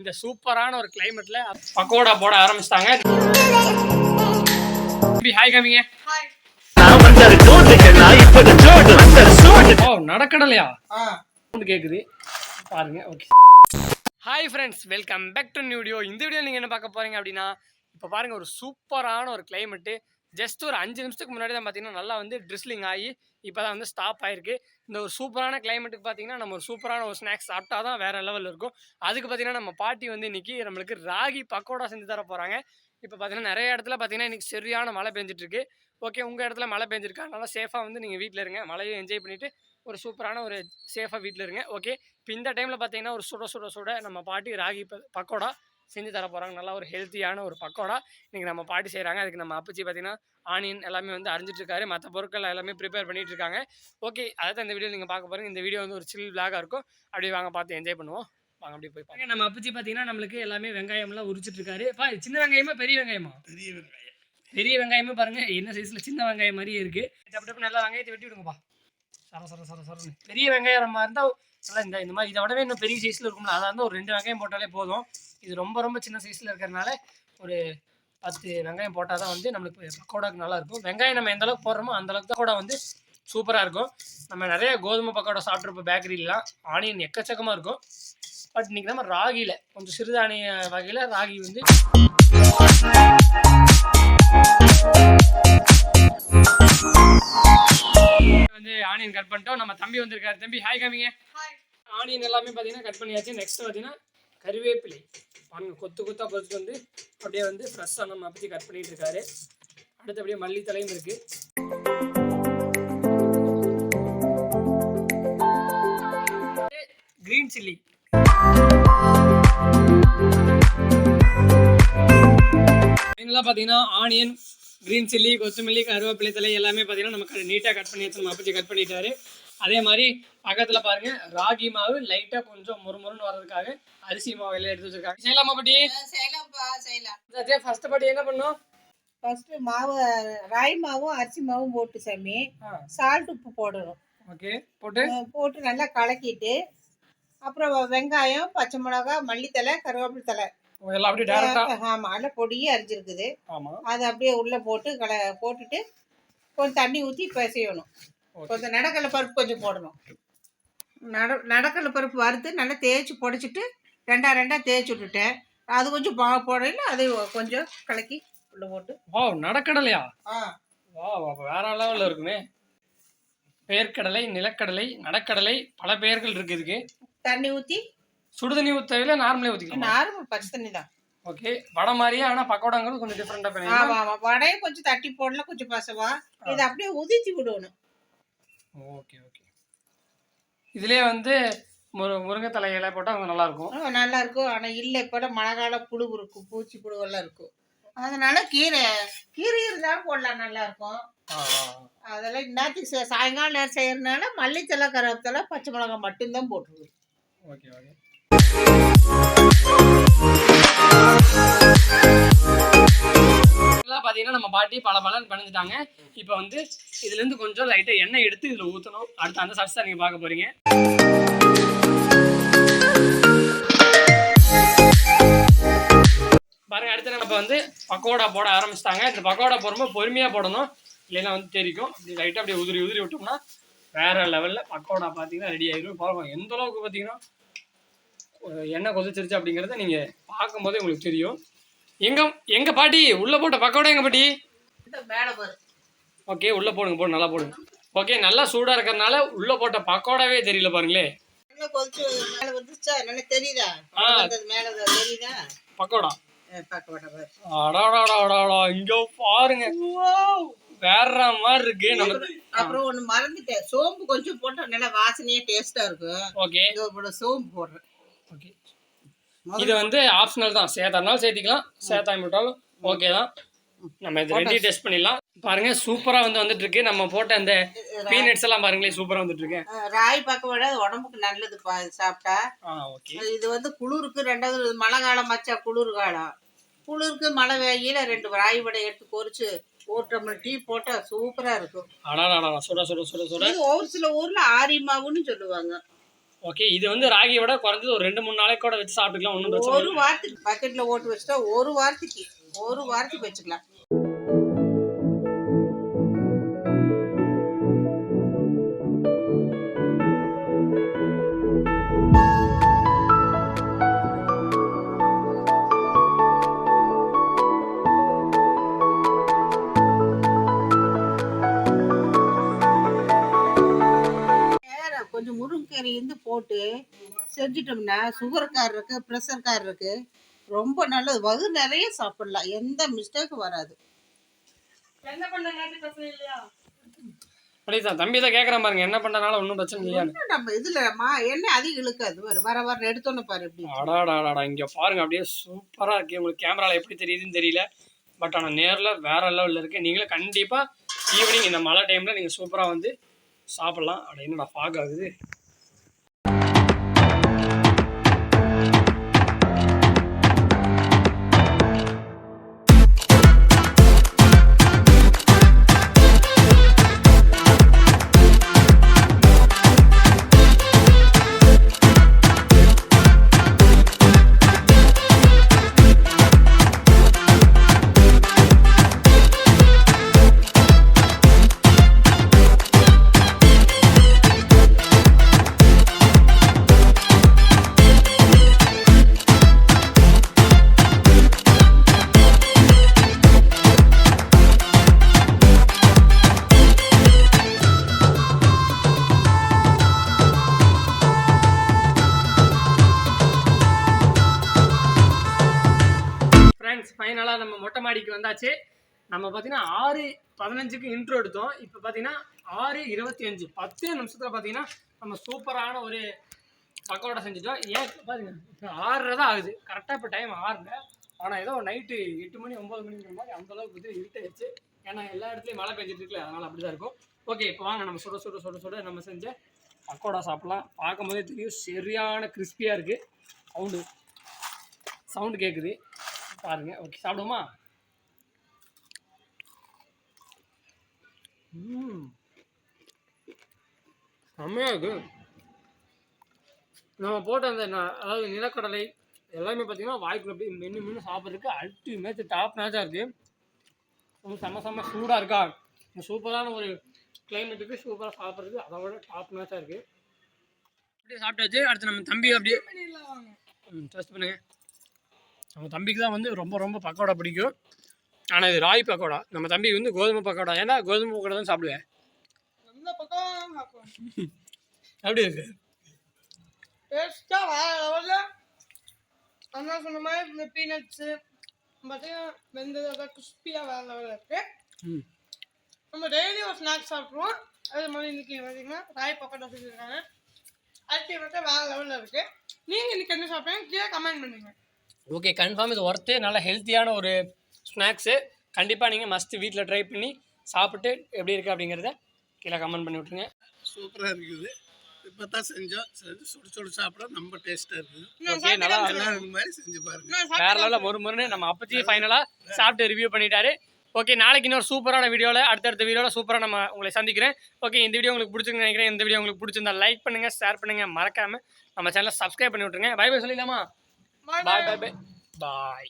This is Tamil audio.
இந்த சூப்பரான ஒரு கிளைமேட்ல பக்கோடா போட ஆரம்பிச்சிட்டாங்க. ஹாய் காமிங்க. நடக்கடலையா கேக்குது பாருங்க. Okay hi friends, welcome back to new video. இந்த வீடியோ நீங்கள் என்ன பார்க்க போகிறீங்க அப்படின்னா, இப்போ பாருங்கள் ஒரு சூப்பரான ஒரு கிளைமேட்டு. ஜஸ்ட் ஒரு 5 நிமிஷத்துக்கு முன்னாடி தான் பார்த்தீங்கன்னா நல்லா வந்து ட்ரிஸ்லிங் ஆகி இப்போ தான் வந்து ஸ்டாப் ஆகிருக்கு. இந்த ஒரு சூப்பரான கிளைமேட்டுக்கு பார்த்தீங்கன்னா நம்ம ஒரு சூப்பரான ஒரு ஸ்நாக்ஸ் சாப்பிட்டா தான் வேறு லெவலில் இருக்கும். அதுக்கு பார்த்தீங்கன்னா நம்ம பாட்டி வந்து இன்றைக்கி நம்மளுக்கு ராகி பக்கோடா செஞ்சு தர போகிறாங்க. இப்போ பார்த்தீங்கன்னா நிறைய இடத்துல பார்த்தீங்கன்னா இன்றைக்கி சரியான மழை பெஞ்சிட்ருக்கு. ஓகே, உங்கள் இடத்துல மழை பெஞ்சிருக்கா? நல்லா சேஃபாக வந்து நீங்கள் வீட்டில் இருங்க, மழையை என்ஜாய் பண்ணிவிட்டு ஒரு சூப்பரான ஒரு சேஃபாக வீட்டில் இருங்க. ஓகே, இப்போ இந்த டைமில் பார்த்தீங்கன்னா ஒரு சுட நம்ம பாட்டி ராகி பக்கோடா செஞ்சு தர போகிறாங்க. நல்லா ஒரு ஹெல்த்தியான ஒரு பக்கோடா இன்றைக்கி நம்ம பாட்டி செய்கிறாங்க. அதுக்கு நம்ம அப்பச்சி பார்த்தீங்கன்னா ஆனியன் எல்லாமே வந்து அரிஞ்சிட்ருக்காரு, மற்ற பொருட்கள் எல்லாமே ப்ரிப்பேர் பண்ணிகிட்டு இருக்காங்க. ஓகே, அதை தான் இந்த வீடியோ நீங்கள் பார்க்க போகிறீங்க. இந்த வீடியோ வந்து ஒரு சில் விளாகாக இருக்கும். அப்படியே வாங்க பார்த்து என்ஜாய் பண்ணுவோம். வாங்க அப்படியே போய் பாருங்க. நம்ம அப்பச்சி பார்த்தீங்கன்னா நம்மளுக்கு எல்லாமே வெங்காயம்லாம் உரிச்சிட்ருக்காரு. சின்ன வெங்காயமா பெரிய வெங்காயமா? பெரிய வெங்காயம். பெரிய வெங்காயமே பாருங்கள் என்ன சைஸில் சின்ன வெங்காயம் மாதிரியே இருக்குது. அப்படி நல்லா வெங்காயத்தை வெட்டி விடுங்கப்பா. சர பெரிய வெங்காயம் நம்ம இருந்தால் நல்லா இந்த மாதிரி இதை விடவே இன்னும் பெரிய சைஸில் இருக்கும்ல, அதை வந்து ஒரு 2 வெங்காயம் போட்டாலே போதும். இது ரொம்ப சின்ன சைஸில் இருக்கிறதுனால ஒரு 10 வெங்காயம் போட்டால் தான் வந்து நம்மளுக்கு பக்கோடாக்கு நல்லாயிருக்கும். வெங்காயம் நம்ம எந்த அளவுக்கு போடுறோமோ அந்தளவுக்கு பக்கோடா வந்து சூப்பராக இருக்கும். நம்ம நிறைய கோதுமை பக்கோடா சாப்பிட்ருப்போம் பேக்கரிலாம், ஆனியன் எக்கச்சக்கமாக இருக்கும். பட் இன்றைக்கி நம்ம ராகியில் கொஞ்சம் சிறுதானிய வகையில் ராகி வந்து ஆனியன் கட் பண்ணிட்டோம். நம்ம தம்பி வந்திருக்காரு. தம்பி ஹாய் காமிங்க. ஆனியன் எல்லாமே பார்த்தீங்கன்னா கட் பண்ணியாச்சு. நெக்ஸ்ட் பார்த்தீங்கன்னா கருவேப்பிலை பாருங்க, கொத்தா பொறுத்து வந்து அப்படியே வந்து ஃப்ரெஷ்ஷாக நம்ம அப்படி கட் பண்ணிட்டு இருக்காரு. அடுத்து அப்படியே மல்லித்தலையும் இருக்கு. கிரீன் சில்லி, இதெல்லாம் பார்த்தீங்கன்னா ஆனியன், கிரீன் சில்லி, கொத்தமல்லி, கருவேப்பிலை தலை எல்லாமே பார்த்தீங்கன்னா நமக்கு நீட்டாக கட் பண்ணி நம்ம அப்பச்சி கட் பண்ணிட்டாரு. அதே மாதிரி பக்கத்தில் பாருங்க ராகி மாவு லைட்டாக கொஞ்சம் முறுமுறுன்னு வர்றதுக்காக அரிசி மாவு எல்லாம் எடுத்து வச்சிருக்காங்க. செய்யலாமா பாட்டி? செய்யலாம். ஃபர்ஸ்ட் பாட்டி என்ன பண்ணும்? ஃபர்ஸ்ட் மாவு ராகி மாவும் அரிசி மாவும் போட்டு சாமி சால்ட் உப்பு போடணும். ஓகே, போட்டு நல்லா கலக்கிட்டு அப்புறம் வெங்காயம், பச்சை மிளகாய், மல்லித்தலை, கருவேப்பிலை தலை ஆமா அதில் பொடியே அரிஞ்சிருக்குது. அதை அப்படியே உள்ள போட்டு போட்டுட்டு கொஞ்சம் தண்ணி ஊற்றி பிசையணும். கொஞ்சம் நடக்கடலை பருப்பு கொஞ்சம் போடணும். நடக்கடலை பருப்பு வறுத்து நல்லா தேய்ச்சி பொடிச்சிட்டு ரெண்டா தேய்ச்சி விட்டுட்டேன். அது கொஞ்சம் போடல, அதை கொஞ்சம் கலக்கி உள்ள போட்டு. நடக்கடலையா? வேற லெவலில் இருக்குமே. பேர்க்கடலை, நிலக்கடலை, நடக்கடலை, பல பெயர்கள் இருக்கு. இதுக்கு தண்ணி ஊற்றி சுடுதண்ணி ஊற்றவில்லை, நார்மலே ஊற்றிக்கலாம். நார்மல் பச்சை தண்ணி தான். ஓகே, வடை மாதிரியே, ஆனால் பக்கோடாங்கிறது கொஞ்சம் டிஃப்ரெண்டாக பண்ணி. ஆமாம், வடையை கொஞ்சம் தட்டி போடல, கொஞ்சம் பசவா இதை அப்படியே உதிர்த்தி விடணும். ஓகே, இதுலேயே வந்து முருங்கைத்தலை இலை போட்டால் கொஞ்சம் நல்லாயிருக்கும். நல்லாயிருக்கும். ஆனால் இல்லை, இப்போ மழை காலம் புழு இருக்கும், பூச்சி புழுவெல்லாம் இருக்கும். அதனால கீரை இருந்தாலும் போடலாம், நல்லாயிருக்கும். அதெல்லாம் இன்னத்துக்கு சாயங்காலம் நேரம் செய்யறதுனால மல்லித்தலை, கருவேப்பிலை, பச்சை மிளகாய் மட்டும்தான் போட்டுருவோம். ஓகே, பார்த்தீங்கன்னா நம்ம பாட்டி பலன்னு பண்ணிட்டாங்க. இப்போ வந்து இதுலேருந்து கொஞ்சம் லைட்டாக எண்ணெய் எடுத்து இதில் ஊற்றணும். அடுத்து அந்த சப்ஸ் தான் நீங்கள் பார்க்க போகிறீங்க. பாருங்க, அடுத்து நம்ம வந்து பக்கோடா போட ஆரம்பிச்சிட்டாங்க. இந்த பக்கோடா போடும்போது பொறுமையாக போடணும், இல்லைன்னா வந்து தெரிக்கும். அப்படி லைட்டாக அப்படியே உதிரி விட்டோம்னா வேறு லெவலில் பக்கோடா பார்த்தீங்கன்னா ரெடி ஆகிடும். பாருங்க எந்த அளவுக்கு பார்த்தீங்கன்னா எண்ணெய் கொதிச்சிருச்சு அப்படிங்கிறத நீங்கள் பார்க்கும்போதே உங்களுக்கு தெரியும். எங்க பாட்டி உள்ளே போட்ட பக்கோடா எங்க பாட்டி? ஓகே, உள்ளே போடுங்க, நல்லா போடுங்க. ஓகே, நல்லா சூடாக இருக்கிறதுனால உள்ளே போட்ட பக்கோடாவே தெரியல பாருங்களே. பக்கோடா இங்க பாருங்க, வேற மாதிரி இருக்கு. அப்புறம் ஒண்ணு மறந்துட்டேன், சோம்பு கொஞ்சம் போட்டா நல்லா வாசனையா டேஸ்டா இருக்கும். ஓகே, சோம்பு போடுறேன். ஓகே, இது வந்து ஆப்ஷனல் தான், சேர்த்தாலும் சேர்த்திக்கலாம், சேர்த்தாம விட்டாலும் ஓகே தான். நம்ம இது ரெண்டையும் டெஸ்ட் பண்ணிடலாம். பாருங்க, சூப்பரா வந்துட்டு இருக்கு. நம்ம போட்ட அந்த பீனட்ஸ் எல்லாம் பாருங்களேன், சூப்பரா வந்துட்டு இருக்கு. ராய் பக்கோடா உடம்புக்கு நல்லது சாப்பிட்டா. இது வந்து குளிருக்கு, ரெண்டாவது மழை காலம் மச்சா, குளிர் காலம், குளிருக்கு மழை வெயில 2 ராய் வடை எடுத்து பொரிச்சு ஒரு டம்ளர் டீ போட்டா சூப்பரா இருக்கும். சுட ஒரு சில ஊர்ல ஆரி மாவுன்னு சொல்லுவாங்க. ஓகே, இது வந்து ராகியை விட குறைஞ்சது ஒரு 2-3 நாளைக்கு கூட வச்சு சாப்பிட்டுக்கலாம், ஒன்றும் பிரச்சனை ஒரு வாரத்துக்கு பக்கெட்ல ஓட்டு வச்சுட்டா ஒரு வாரத்துக்கு வச்சுக்கலாம். கொஞ்சம் முருங்கைக்கீரை இருந்து போட்டு செஞ்சிட்டோம்னா சுகர்காரருக்கு ப்ரெஷர்காரருக்கு ரொம்ப நல்லது. வகு நிறைய சாப்பிடலாம், எந்த மிஸ்டேக்கும் வராது. என்ன இல்லையா தம்பி தான் கேட்குறேன் பாருங்க, என்ன பண்ணுறதுனால ஒன்றும் பிரச்சனை இல்லையா? நம்ம இதுலமா எண்ணெய் அதிகம் இழுக்காது. வர எடுத்தோன்னு பாரு எப்படி. அடாடாடா, இங்கே பாருங்க அப்படியே சூப்பராக இருக்கு. உங்களுக்கு கேமராவில் எப்படி தெரியுதுன்னு தெரியல, பட் ஆனால் நேரில் வேற லெவலில் இருக்குது. நீங்களும் கண்டிப்பாக ஈவினிங் இந்த மழை டைமில் நீங்கள் சூப்பராக வந்து சாப்பிட்லாம். அப்படின்னு நான் ஃபாக் ஆகுது. ஃபைனலாக நம்ம மொட்டை மாடிக்கு வந்தாச்சு. நம்ம பார்த்தீங்கன்னா 6:15க்கு இன்ட்ரோ எடுத்தோம். இப்போ பார்த்தீங்கன்னா 6:25, 10 நிமிஷத்தில் பார்த்தீங்கன்னா நம்ம சூப்பரான ஒரு பக்கோடா செஞ்சுட்டோம். ஏன் பாருங்க, இப்போ 6:30 தான் ஆகுது. கரெக்டாக இப்போ டைம் 6:30. ஆனால் ஏதோ நைட்டு 8 மணி 9 மணிங்கிற மாதிரி அந்தளவுக்கு இது இருட்டாச்சு. ஏன்னா எல்லா இடத்துலையும் மழை பெஞ்சிட்டு இருக்குல்ல, அதனால் அப்படி தான் இருக்கும். ஓகே, இப்போ வாங்க நம்ம சுட நம்ம செஞ்ச பக்கோடா சாப்பிட்லாம். பார்க்கும் போதே தெரியும் சரியான கிறிஸ்பியாக இருக்குது. சவுண்டு கேட்குது பாருங்க. ஓகே, சாப்பிடுவோமா? செம்மையாக இருக்கு. நம்ம போட்ட அந்த அதாவது நிலக்கடலை எல்லாமே பார்த்தீங்கன்னா வாய்க்குள்ள போய் மென்று சாப்பிட்றதுக்கு அல்டிமேட் டாப் மேட்சாக இருக்குது. செம்ம சூடாக இருக்கா, சூப்பரான ஒரு கிளைமேட்டுக்கு சூப்பராக சாப்பிட்றதுக்கு அதை விட டாப் மேட்சாக இருக்குது. அப்படியே சாப்பிட்டாச்சு. அடுத்து நம்ம தம்பி அப்படியே டெஸ்ட் பண்ணுங்க. நம்ம தம்பிக்கு தான் வந்து ரொம்ப பக்கோடா பிடிக்கும். ஆனால் இது ராய் பக்கோடா. நம்ம தம்பிக்கு வந்து கோதுமை பக்கோடா. ஏன்னா கோதுமை பக்கோடா தான் சாப்பிடுவேன். அப்படி இருக்கு டேஸ்ட்டாக வேறு லெவலில். அண்ணா சொன்ன மாதிரி இந்த பீனட்ஸு பார்த்தீங்கன்னா வெந்ததை கிறிஸ்பியாக வேறு லெவலில் இருக்குது. நம்ம டெய்லி ஒரு ஸ்நாக்ஸ் சாப்பிட்ருவோம். அதே மாதிரி இன்றைக்கி பார்த்தீங்கன்னா ராய் பக்கோடா செஞ்சுருக்காங்க. அல்டிமேட்டாக வேறு லெவலில் இருக்குது. நீங்கள் இன்றைக்கி என்ன சாப்பிட்றீங்க கீழே கமெண்ட் பண்ணுங்கள். ஓகே, கன்ஃபார்ம் இது ஒர்த்து. நல்ல ஹெல்த்தியான ஒரு ஸ்நாக்ஸு. கண்டிப்பாக நீங்கள் மஸ்ட்டு வீட்டில் ட்ரை பண்ணி சாப்பிட்டு எப்படி இருக்குது அப்படிங்கிறத கீழே கமெண்ட் பண்ணி விட்ருங்க. சூப்பராக இருக்குது. இப்போ தான் செஞ்சோம். சுடு சாப்பிட ரொம்ப டேஸ்ட்டாக இருக்குது. ஓகே, நல்லா மாதிரி செஞ்சு பாருங்க. வேற லெவலில் முறுமுறுன்னு நம்ம அப்பச்சி ஃபைனலாக சாப்பிட்டு ரிவ்யூ பண்ணிட்டாரு. ஓகே, நாளைக்கு இன்னொரு சூப்பரான வீடியோவில் அடுத்தடுத்த வீடியோவில் சூப்பராக நம்ம உங்களை சந்திக்கிறேன். ஓகே, இந்த வீடியோ உங்களுக்கு பிடிச்சிருக்குன்னு நினைக்கிறேன். இந்த வீடியோ உங்களுக்கு பிடிச்சிருந்தா லைக் பண்ணுங்கள், ஷேர் பண்ணுங்கள், மறக்காமல் நம்ம சேனலை சப்ஸ்கிரைப் பண்ணி விட்ருங்க. பை பை சொல்லிடலாமா? பாய்.